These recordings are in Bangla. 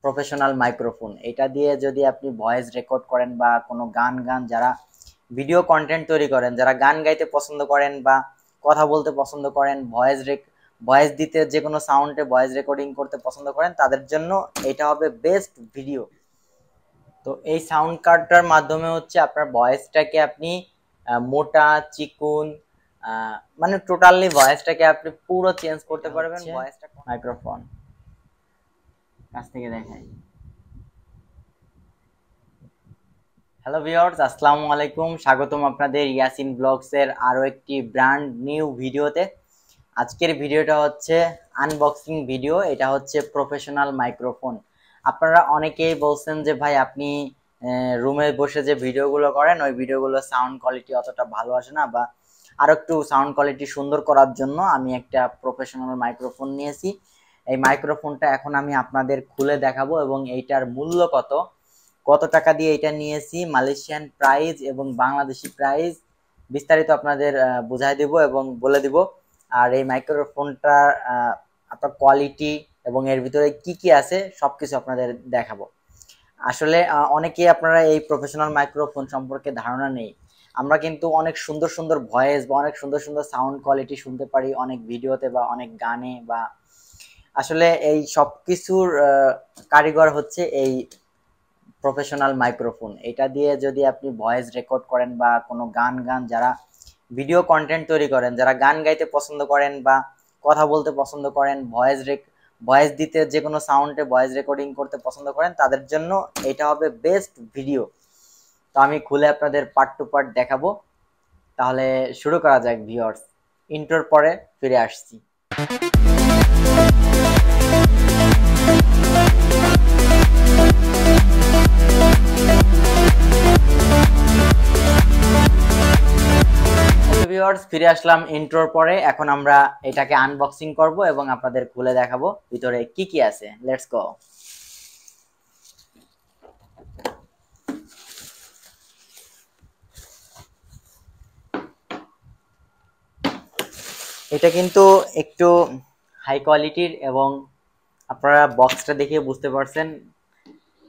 Professional microphone. এটা দিয়ে যদি আপনি ভয়েস রেকর্ড করেন বা কোনো গান যারা ভিডিও কন্টেন্ট তৈরি করেন, যারা গান গাইতে পছন্দ করেন বা কথা বলতে পছন্দ করেন, ভয়েস দিতে যে কোনো সাউন্ডে ভয়েস রেকর্ডিং করতে পছন্দ করেন, তাদের জন্য এটা হবে বেস্ট ভিডিও। তো এই সাউন্ড কার্ডটার মাধ্যমে হচ্ছে আপনার ভয়েসটাকে আপনি মোটা চিকুন মানে টোটালি ভয়েসটাকে আপনি পুরো চেঞ্জ করতে পারবেন। ভয়েসটা মাইক্রোফোন কাছ থেকে দেখাই। হ্যালো ভিউয়ার্স, আসসালামু আলাইকুম, স্বাগতম আপনাদের ইয়াসিন ব্লগস এর আরো একটি ব্র্যান্ড নিউ ভিডিওতে। আজকের ভিডিওটা হচ্ছে আনবক্সিং ভিডিও। এটা হচ্ছে প্রফেশনাল মাইক্রোফোন। আপনারা অনেকেই বলছেন যে ভাই আপনি রুমে বসে যে ভিডিওগুলো করেন ওই ভিডিওগুলো সাউন্ড কোয়ালিটি অতটা ভালো আসে না, বা আরো একটু সাউন্ড কোয়ালিটি সুন্দর করার জন্য আমি একটা প্রফেশনাল মাইক্রোফোন নিয়েছি। এই মাইক্রোফোনটা এখন আমি আপনাদের খুলে দেখাবো এবং এইটার মূল্য কত টাকা দিয়ে এটা নিয়েছি, মালয়েশিয়ান প্রাইস এবং বাংলাদেশি প্রাইস বিস্তারিত আপনাদের বুঝাই দেব এবং বলে দিব। আর এই মাইক্রোফোনটা আপনার কোয়ালিটি এবং এর ভিতরে কি কি আছে সবকিছু আপনাদের দেখাবো। আসলে অনেকেই আপনারা এই প্রফেশনাল মাইক্রোফোন সম্পর্কে ধারণা নেই। আমরা কিন্তু অনেক সুন্দর সুন্দর ভয়েস বা অনেক সুন্দর সুন্দর সাউন্ড কোয়ালিটি শুনতে পারি অনেক ভিডিওতে বা অনেক গানে, বা আসলে এই সব কিছুর কারিগর হচ্ছে এই প্রফেশনাল মাইক্রোফোন। এটা দিয়ে যদি আপনি ভয়েস রেকর্ড করেন বা কোনো গান যারা ভিডিও কন্টেন্ট তৈরি করেন, যারা গান গাইতে পছন্দ করেন বা কথা বলতে পছন্দ করেন, ভয়েস দিতে যে কোনো সাউন্ডে ভয়েস রেকর্ডিং করতে পছন্দ করেন, তাদের জন্য এটা হবে বেস্ট ভিডিও। তো আমি খুলে আপনাদের পার্ট টু পার্ট দেখাবো। তাহলে শুরু করা যাক ভিউয়ার্স। ইন্ট্রোর পরে ফিরে আসছি। ফিরে আসলাম ইন্ট্রোর পরে। এখন আমরা এটাকে আনবক্সিং করব এবং আপনাদের খুলে দেখাবো ভিতরে কি কি আছে। Let's go. এটা কিন্তু একটু হাই কোয়ালিটির এবং আপনারা বক্সটা দেখে বুঝতে পারছেন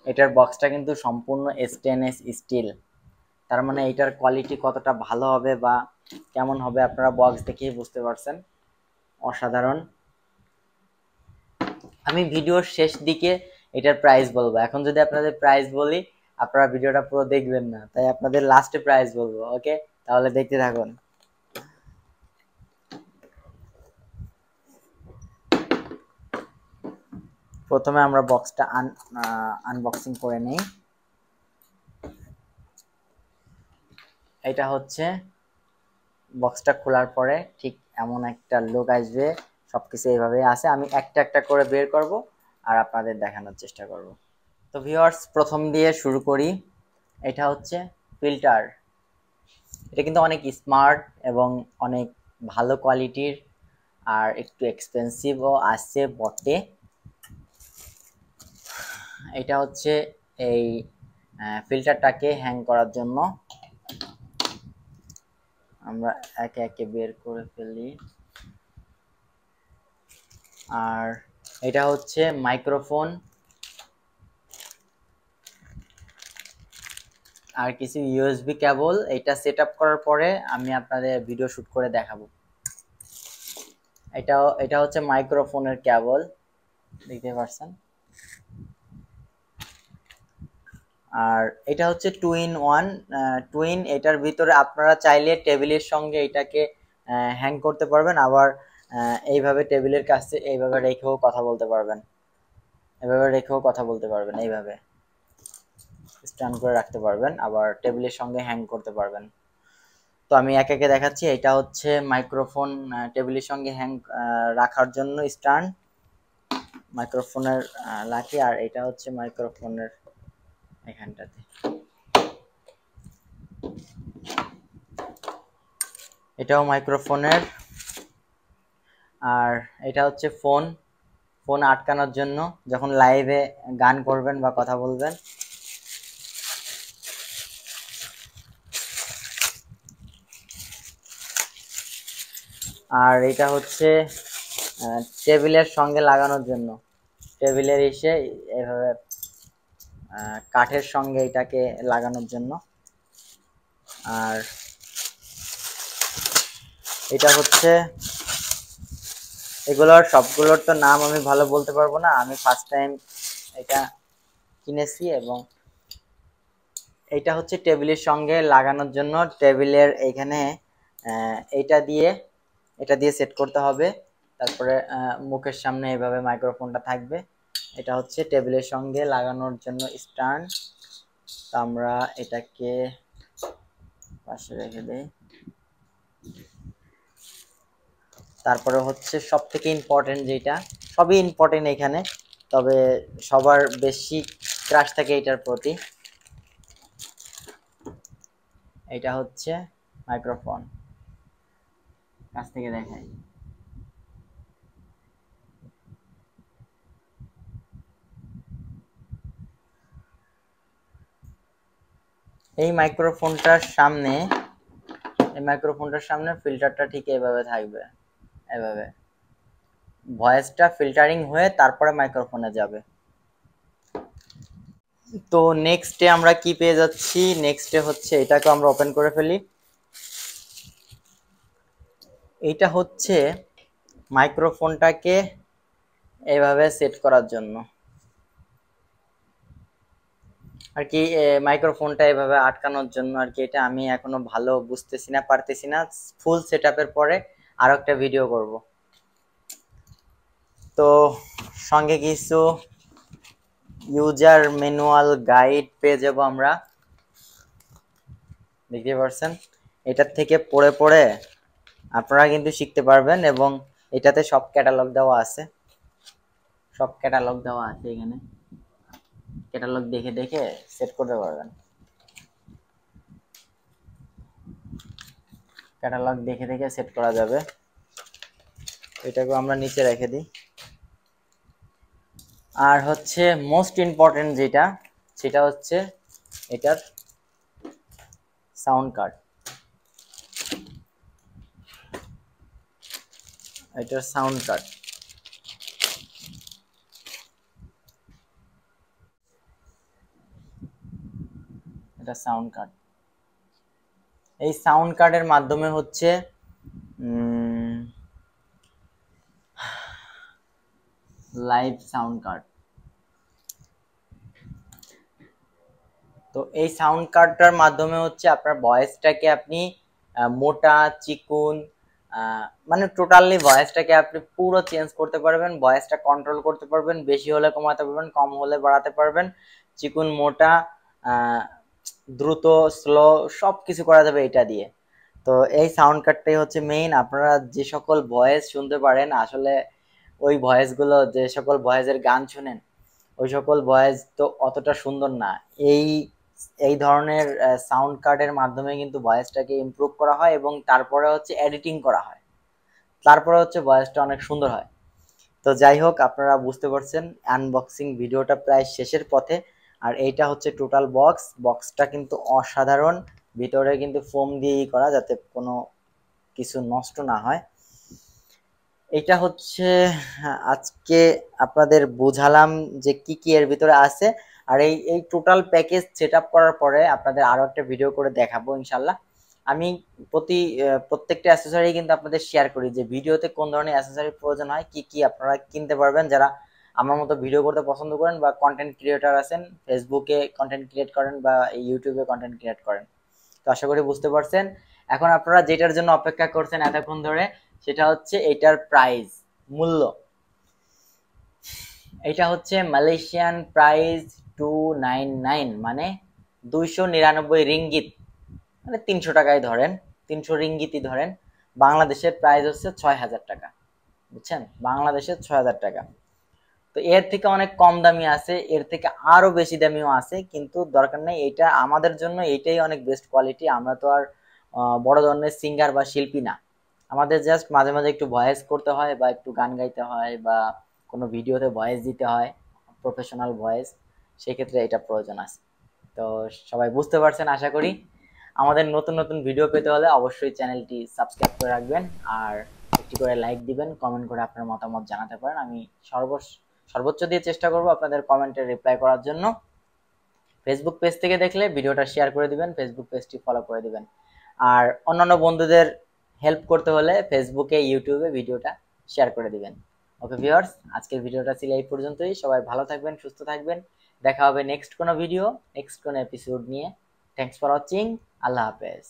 এটার বক্সটা কিন্তু সম্পূর্ণ স্টেনলেস স্টিল। তার মানে এটার কোয়ালিটি কতটা ভালো হবে বা কেমন হবে আপনারা বক্স দেখেই বুঝতে পারছেন। অসাধারণ। আমি ভিডিওর শেষ দিকে এটার প্রাইস বলবো। এখন যদি আপনাদের প্রাইস বলি আপনারা ভিডিওটা পুরো দেখবেন না, তাই আপনাদের লাস্টে প্রাইস বলবো। ওকে, তাহলে দেখতে থাকুন। প্রথমে আমরা বক্সটা আনবক্সিং করে নেই। এটা হচ্ছে বক্সটা খোলার পরে ঠিক এমন একটা লুক আসবে। সবকিছু এইভাবে আছে। আমি একটা একটা করে বের করব আর আপনাদের দেখানোর চেষ্টা করব। তো ভিউয়ার্স, প্রথম দিয়ে শুরু করি। এটা হচ্ছে ফিল্টার। এটা কিন্তু অনেক স্মার্ট এবং অনেক ভালো কোয়ালিটির আর একটু এক্সপেন্সিভও আছে বটে। এটা হচ্ছে এই ফিল্টারটাকে হ্যাং করার জন্য। আমরা একে একে বের করে ফেলি। আর এটা হচ্ছে মাইক্রোফোন আর কিছু ইউএসবি কেবল। এটা সেট আপ করার পরে আমি আপনাদের ভিডিও শুট করে দেখাবো। এটা হচ্ছে মাইক্রোফোনের কেবল, দেখতে পাচ্ছেন। আর এটা হচ্ছে টু ইন ওয়ান টুইন। এটার ভিতরে আপনারা চাইলে টেবিলের সঙ্গে এটাকে হ্যাং করতে পারবেন, আবার এইভাবে টেবিলের কাছে এইভাবে রেখেও কথা বলতে পারবেন। এইভাবে স্ট্যান্ড করে রাখতে পারবেন, আবার টেবিলের সঙ্গে হ্যাং করতে পারবেন। তো আমি একে একে দেখাচ্ছি। এটা হচ্ছে মাইক্রোফোন টেবিলের সঙ্গে হ্যাং রাখার জন্য স্ট্যান্ড, মাইক্রোফোনের লাঠি। আর এটা হচ্ছে মাইক্রোফোনের এখানটাতে। এটাও মাইক্রোফোনের। আর এটা হচ্ছে ফোন আটকানোর জন্য যখন লাইভে গান করবেন বা কথা বলবেন। আর এটা হচ্ছে টেবিলের সঙ্গে লাগানোর জন্য। টেবিলের এসে এভাবে কাঠের সঙ্গে এটাকে লাগানোর জন্য। আর এটা হচ্ছে, এগুলোর সবগুলোর তো নাম আমি ভালো বলতে পারবো না, আমি ফার্স্ট টাইম এটা কিনেছি। এবং এটা হচ্ছে টেবিলের সঙ্গে লাগানোর জন্য। টেবিলের এখানে এটা দিয়ে সেট করতে হবে। তারপরে মুখের সামনে এইভাবে মাইক্রোফোনটা থাকবে। এটা হচ্ছে টেবিলের সঙ্গে লাগানোর জন্য স্ট্যান্ড। তো আমরা এটাকে পাশে রেখে দেই। তারপরে হচ্ছে সব থেকে ইম্পর্টেন্ট যেটা, সবই ইম্পর্টেন্ট এখানে, তবে সবার বেশি ক্রাশ থাকে এটার প্রতি। এটা হচ্ছে মাইক্রোফোন, কাছ থেকে দেখাই। এই মাইক্রোফোনটার সামনে ফিল্টারটা ঠিক এইভাবে থাকবে, এভাবে ভয়েসটা ফিল্টারিং হয়ে তারপরে মাইক্রোফোনে যাবে। তো নেক্সটে আমরা কি পেয়ে যাচ্ছি, নেক্সটে হচ্ছে এটাকে আমরা ওপেন করে ফেলি। এইটা হচ্ছে মাইক্রোফোনটাকে এইভাবে সেট করার জন্য আর কি, মাইক্রোফোনটা এভাবে আটকানোর জন্য আর কি। এটা আমি এখনো ভালো বুঝতেছি না, পারতেছি না। ফুল সেটআপের পরে আরো একটা ভিডিও করব। তো সঙ্গে কিছু ইউজার ম্যানুয়াল গাইড পেয়ে যাব আমরা, দেখতে পাচ্ছেন। এটার থেকে পড়ে পড়ে আপনারা কিন্তু শিখতে পারবেন। এবং এটাতে সব ক্যাটালগ দেওয়া আছে, এখানে ক্যাটালগ দেখে দেখে সেট করতে পারবেন। ক্যাটালগ দেখে দেখে সেট করা যাবে। এটাকে আমরা নিচে রেখে দিই। আর হচ্ছে মোস্ট ইম্পর্টেন্ট যেটা, সেটা হচ্ছে এটার সাউন্ড কার্ড। এটা সাউন্ড কার্ড, এই সাউন্ড কার্ডের মাধ্যমে হচ্ছে লাইভ সাউন্ড কার্ড। তো এই সাউন্ড কার্ডটার মাধ্যমে হচ্ছে আপনার ভয়েসটাকে আপনি মোটা চিকুন, মানে টোটালি ভয়েসটাকে আপনি পুরো চেঞ্জ করতে পারবেন, ভয়েসটা কন্ট্রোল করতে পারবেন, বেশি হলে কমাতে পারবেন, কম হলে বাড়াতে পারবেন, চিকুন মোটা, দ্রুত স্লো সব কিছু করা যাবে এটা দিয়ে। তো এই সাউন্ড কার্ডটাই হচ্ছে মেইন। আপনারা যে সকল ভয়েস শুনতে পারেন, আসলে ওই ভয়েসগুলো, যে সকল ভয়েসের গান শুনেন, ওই সকল ভয়েস তো অতটা সুন্দর না। এই ধরনের সাউন্ড কার্ডের মাধ্যমে কিন্তু ভয়েসটাকে ইমপ্রুভ করা হয় এবং তারপরে হচ্ছে এডিটিং করা হয়, তারপরে হচ্ছে ভয়েসটা অনেক সুন্দর হয়। তো যাই হোক, আপনারা বুঝতে পারছেন আনবক্সিং ভিডিওটা প্রায় শেষের পথে। আর এইটা হচ্ছে টোটাল বক্সটা কিন্তু অসাধারণ, ভিতরে কিন্তু ফোম দিয়েই করা, যাতে কোনো কিছু নষ্ট না হয়। এটা হচ্ছে আজকে আপনাদের বুঝালাম যে কি কি এর ভিতরে আছে। আর এই টোটাল প্যাকেজ সেটআপ করার পরে আপনাদের আরো একটা ভিডিও করে দেখাবো ইনশাল্লাহ। আমি প্রত্যেকটা অ্যাক্সেসরি কিন্তু আপনাদের শেয়ার করি, যে ভিডিওতে কোন ধরনের অ্যাক্সেসরি প্রয়োজন হয়, কি কি আপনারা কিনতে পারবেন যারা আমার মতো ভিডিও করতে পছন্দ করেন বা কন্টেন্ট ক্রিয়েটর আছেন, ফেসবুকে কন্টেন্ট ক্রিয়েট করেন বা ইউটিউবে কন্টেন্ট ক্রিয়েট করেন। তো আশা করি বুঝতে পারছেন। এখন আপনারা যেটার জন্য অপেক্ষা করছেন এতক্ষণ ধরে, সেটা হচ্ছে এটার প্রাইস, মূল্য। এটা হচ্ছে মালয়েশিয়ান প্রাইস 299, মানে 299 রিঙ্গিত, মানে 300 টাকায় ধরেন, 300 রিঙ্গিতই ধরেন। বাংলাদেশের প্রাইস হচ্ছে 6000 টাকা, বুঝছেন, বাংলাদেশের 6000 টাকা। তো এর থেকে অনেক কম দামি আছে, এর থেকে আরো বেশি দামিও আছে, কিন্তু দরকার নেই। এটা আমাদের জন্য এটাই অনেক বেস্ট কোয়ালিটি। আমরা তো আর বড় ধরনের সিঙ্গার বা শিল্পী না, আমাদের জাস্ট মাঝে মাঝে একটু ভয়েস করতে হয় বা একটু গান গাইতে হয় বা কোনো ভিডিওতে ভয়েস দিতে হয়, প্রফেশনাল ভয়েস, সেক্ষেত্রে এটা প্রয়োজন আছে। তো সবাই বুঝতে পারছেন আশা করি। আমাদের নতুন নতুন ভিডিও পেতে হলে অবশ্যই চ্যানেলটি সাবস্ক্রাইব করে রাখবেন, আর একটি করে লাইক দিবেন, কমেন্ট করে আপনার মতামত জানাতে পারেন। আমি সর্বোচ্চ দিয়ে চেষ্টা করব আপনাদের কমেন্টে রিপ্লাই করার জন্য। ফেসবুক পেজ থেকে দেখলে ভিডিওটা শেয়ার করে দিবেন, ফেসবুক পেজটি ফলো করে দিবেন। আর অন্যান্য বন্ধুদের হেল্প করতে হলে ফেসবুকে, ইউটিউবে ভিডিওটা শেয়ার করে দিবেন। ওকে ভিউয়ার্স, আজকের ভিডিওটা ছিল এই পর্যন্তই। সবাই ভালো থাকবেন, সুস্থ থাকবেন। দেখা হবে নেক্সট কোনো ভিডিও, নেক্সট কোনো এপিসোড নিয়ে। Thanks for watching. আল্লাহ হাফেজ।